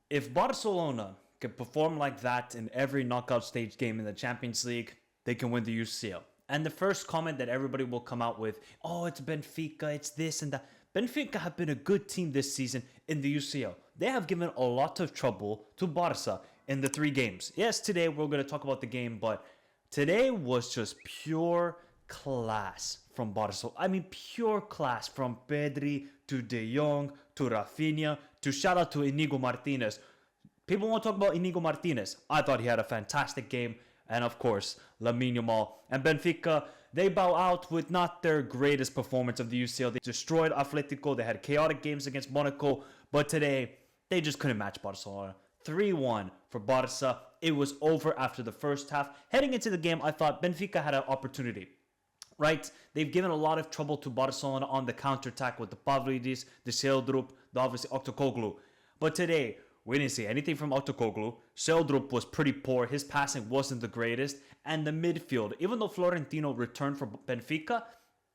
If Barcelona can perform like that in every knockout stage game in the Champions League, they can win the UCL. And the first comment that everybody will come out with, oh, it's Benfica, it's this and that. Benfica have been a good team this season in the UCL. They have given a lot of trouble to Barca in the 3 games. Yes, today we're going to talk about the game, but today was just pure class from Barcelona. I mean, pure class from Pedri to De Jong to Raphinha to shout out to Inigo Martinez. People want to talk about Inigo Martinez. I thought he had a fantastic game. And of course, Lamine Yamal. And Benfica, they bow out with not their greatest performance of the UCL. They destroyed Atletico. They had chaotic games against Monaco. But today, they just couldn't match Barcelona. 3-1 for Barca. It was over after the first half. Heading into the game, I thought Benfica had an opportunity. Right? They've given a lot of trouble to Barcelona on the counter-attack with the Pavlidis, the Seldrup, the obviously Oktoglu. But today, we didn't see anything from Oktoglu. Seldrup was pretty poor. His passing wasn't the greatest. And the midfield, even though Florentino returned for Benfica,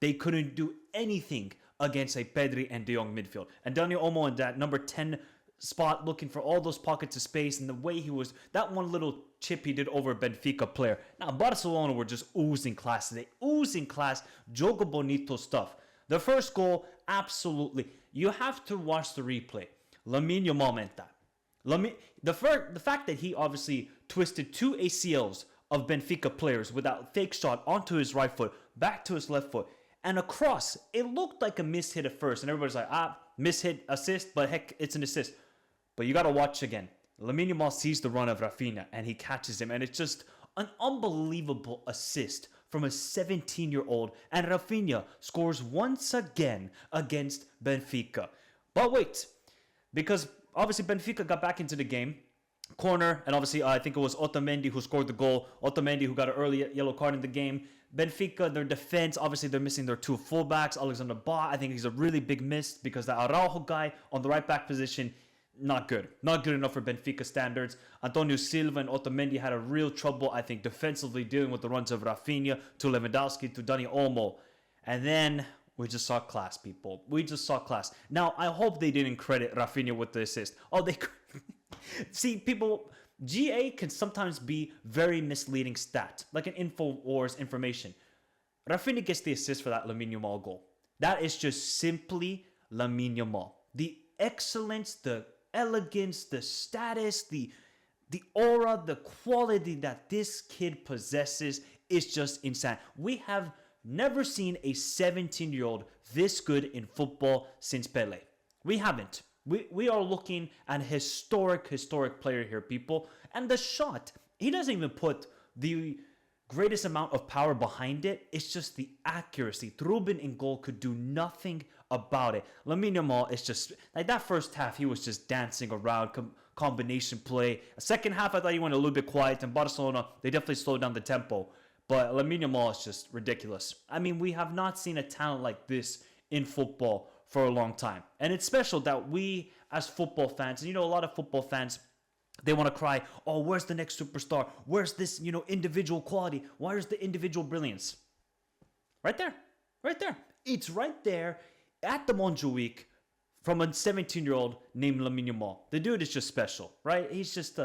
they couldn't do anything against a Pedri and De Jong midfield. And Dani Olmo in that number 10 spot looking for all those pockets of space, and the way he was, that one little chip he did over a Benfica player. Now, Barcelona were just oozing class today. Oozing class, jogo bonito stuff. The first goal, absolutely. You have to watch the replay. Lamine Yamal meant that. The fact that he obviously twisted 2 ACLs of Benfica players with that fake shot onto his right foot, back to his left foot, and across, it looked like a miss hit at first, and everybody's like, miss hit, assist, but heck, it's an assist. But you got to watch again. Lamine Yamal sees the run of Raphinha, and he catches him, and it's just an unbelievable assist from a 17-year-old, and Raphinha scores once again against Benfica. But wait, because obviously Benfica got back into the game, corner, and obviously I think it was Otamendi who scored the goal. Otamendi who got an early yellow card in the game. Benfica, their defense, obviously they're missing their 2 fullbacks. Alexander Ba, I think he's a really big miss because the Araujo guy on the right back position, not good. Not good enough for Benfica standards. Antonio Silva and Otamendi had a real trouble, I think, defensively dealing with the runs of Raphinha to Lewandowski to Dani Olmo. And then we just saw class, people. We just saw class. Now, I hope they didn't credit Raphinha with the assist. Oh, they... See, people, GA can sometimes be very misleading stat, like an InfoWars information. Raphinha gets the assist for that Lamine Yamal goal. That is just simply Lamine Yamal. The excellence, the elegance, the status, the aura, the quality that this kid possesses is just insane. We have never seen a 17-year-old this good in football since Pele. We haven't. We are looking at a historic player here, people. And the shot, he doesn't even put the greatest amount of power behind it. It's just the accuracy. Ruben in goal could do nothing about it. Lamine Yamal is just, like that first half, he was just dancing around, combination play. Second half, I thought he went a little bit quiet. And Barcelona, they definitely slowed down the tempo. But Lamine Yamal is just ridiculous. I mean, we have not seen a talent like this in football for a long time. And it's special that we, as football fans, and you know, a lot of football fans, they want to cry, oh, where's the next superstar? Where's this, individual quality? Where's the individual brilliance? Right there. Right there. It's right there at the Montjuic from a 17-year-old named Lamine Yamal. The dude is just special, right? He's just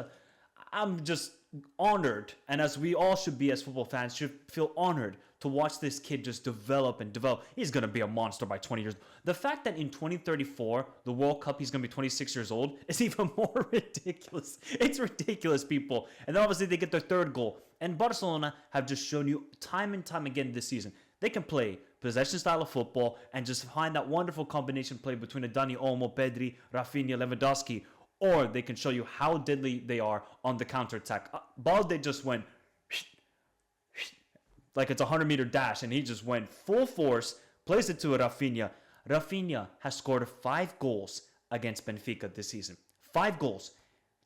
I'm just honored, and as we all should be as football fans, should feel honored to watch this kid just develop and develop. He's going to be a monster by 20 years. The fact that in 2034, the World Cup, he's going to be 26 years old is even more ridiculous. It's ridiculous, people. And then obviously they get their 3rd goal. And Barcelona have just shown you time and time again this season, they can play possession style of football and just find that wonderful combination play between a Dani Olmo, Pedri, Raphinha, Lewandowski. Or they can show you how deadly they are on the counterattack. Balde just went like it's a 100-meter dash, and he just went full force, plays it to Raphinha. Raphinha has scored 5 goals against Benfica this season. 5 goals.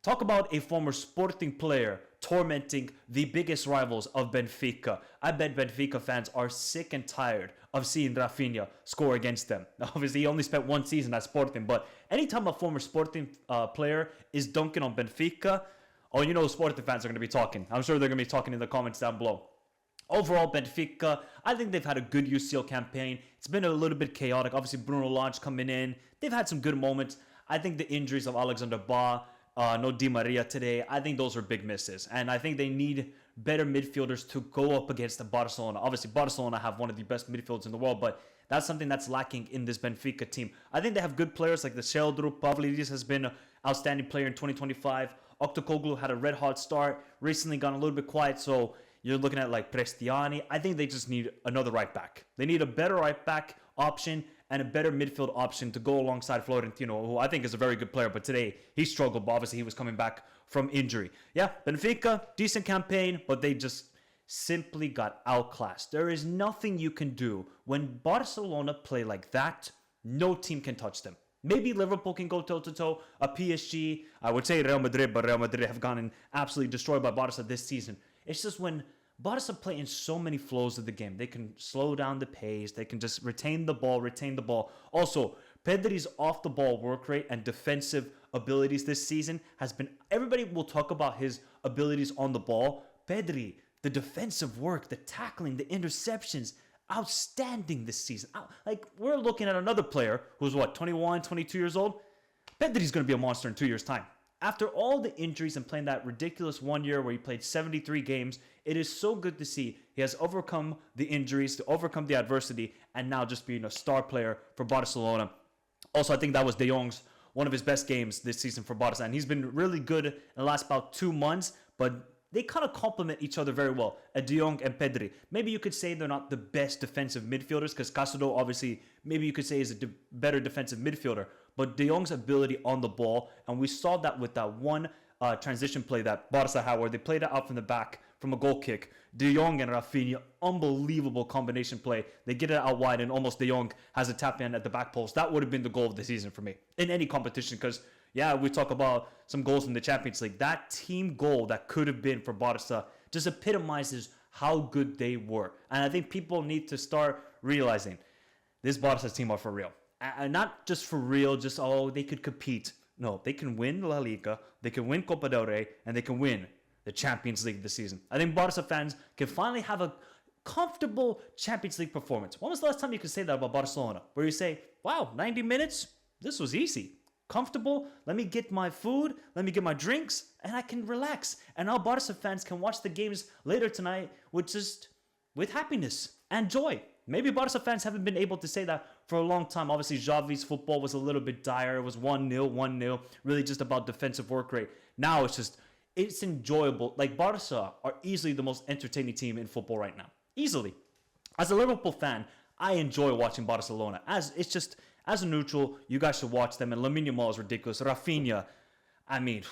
Talk about a former Sporting player tormenting the biggest rivals of Benfica. I bet Benfica fans are sick and tired of seeing Raphinha score against them. Obviously, he only spent 1 season at Sporting, but anytime a former Sporting player is dunking on Benfica, oh, you know Sporting fans are going to be talking. I'm sure they're going to be talking in the comments down below. Overall, Benfica, I think they've had a good UCL campaign. It's been a little bit chaotic. Obviously, Bruno Lage coming in. They've had some good moments. I think the injuries of Alexander Ba, no Di Maria today. I think those are big misses. And I think they need better midfielders to go up against the Barcelona. Obviously, Barcelona have one of the best midfields in the world, but that's something that's lacking in this Benfica team. I think they have good players like the Sheldrup. Pavlidis has been an outstanding player in 2025. Oktokoglu had a red-hot start, recently gone a little bit quiet, so you're looking at like Prestiani. I think they just need another right back. They need a better right back option and a better midfield option to go alongside Florentino, who I think is a very good player, but today he struggled, but obviously he was coming back from injury. Yeah, Benfica, decent campaign, but they just simply got outclassed. There is nothing you can do. When Barcelona play like that, no team can touch them. Maybe Liverpool can go toe-to-toe, a PSG, I would say Real Madrid, but Real Madrid have gotten absolutely destroyed by Barca this season. It's just when Barca play in so many flows of the game, they can slow down the pace, they can just retain the ball. Also, Pedri's off-the-ball work rate and defensive abilities this season has been, everybody will talk about his abilities on the ball. Pedri, the defensive work, the tackling, the interceptions, outstanding this season. Like, we're looking at another player who's 21, 22 years old. Pedri's going to be a monster in 2 years' time. After all the injuries and playing that ridiculous 1 year where he played 73 games, it is so good to see he has overcome the injuries, to overcome the adversity, and now just being a star player for Barcelona. Also, I think that was De Jong's one of his best games this season for Barca, and he's been really good in the last about 2 months, but they kind of complement each other very well, De Jong and Pedri. Maybe you could say they're not the best defensive midfielders, because Castro, obviously, maybe you could say is a better defensive midfielder, but De Jong's ability on the ball, and we saw that with that one transition play that Barca had, where they played it out from the back from a goal kick. De Jong and Raphinha, unbelievable combination play. They get it out wide, and almost De Jong has a tap in at the back post. That would have been the goal of the season for me in any competition, because yeah, we talk about some goals in the Champions League. That team goal that could have been for Barca just epitomizes how good they were. And I think people need to start realizing this Barca team are for real. And not just for real, just, they could compete. No, they can win La Liga, they can win Copa del Rey, and they can win the Champions League this season. I think Barca fans can finally have a comfortable Champions League performance. When was the last time you could say that about Barcelona? Where you say, wow, 90 minutes? This was easy. Comfortable, let me get my food, let me get my drinks, and I can relax. And now Barca fans can watch the games later tonight with happiness and joy. Maybe Barca fans haven't been able to say that for a long time. Obviously, Xavi's football was a little bit dire. It was 1-0, really just about defensive work rate. Now it's enjoyable. Like, Barca are easily the most entertaining team in football right now. Easily. As a Liverpool fan, I enjoy watching Barcelona. As a neutral, you guys should watch them. And Lamine Yamal is ridiculous. Raphinha, I mean,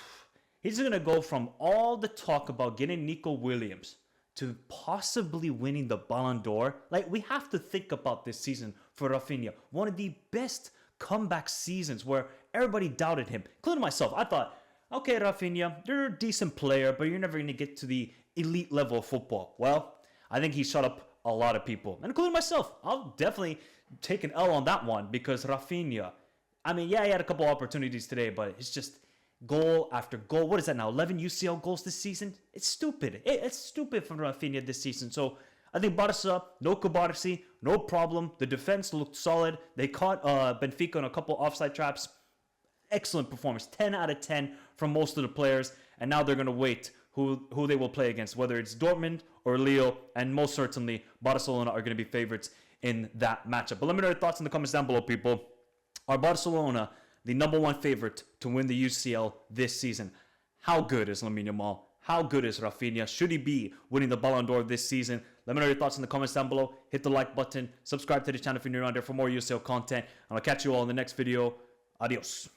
he's going to go from all the talk about getting Nico Williams to possibly winning the Ballon d'Or. Like, we have to think about this season for Raphinha. One of the best comeback seasons where everybody doubted him, including myself. I thought, okay, Raphinha, you're a decent player, but you're never going to get to the elite level of football. Well, I think he shut up a lot of people, including myself. I'll definitely take an L on that one, because Raphinha, I mean, yeah, he had a couple opportunities today, but it's just goal after goal. What is that now? 11 UCL goals this season? It's stupid. It's stupid from Raphinha this season. So I think Barca, no Kubarsi, no problem. The defense looked solid. They caught Benfica on a couple offside traps. Excellent performance. 10 out of 10 from most of the players. And now they're going to wait who they will play against, whether it's Dortmund or Lille. And most certainly, Barcelona are going to be favorites in that matchup. But let me know your thoughts in the comments down below, people. Are Barcelona the #1 favorite to win the UCL this season? How good is Lamine Yamal? How good is Raphinha? Should he be winning the Ballon d'Or this season? Let me know your thoughts in the comments down below. Hit the like button. Subscribe to the channel if you're new around here for more UCL content. And I'll catch you all in the next video. Adios.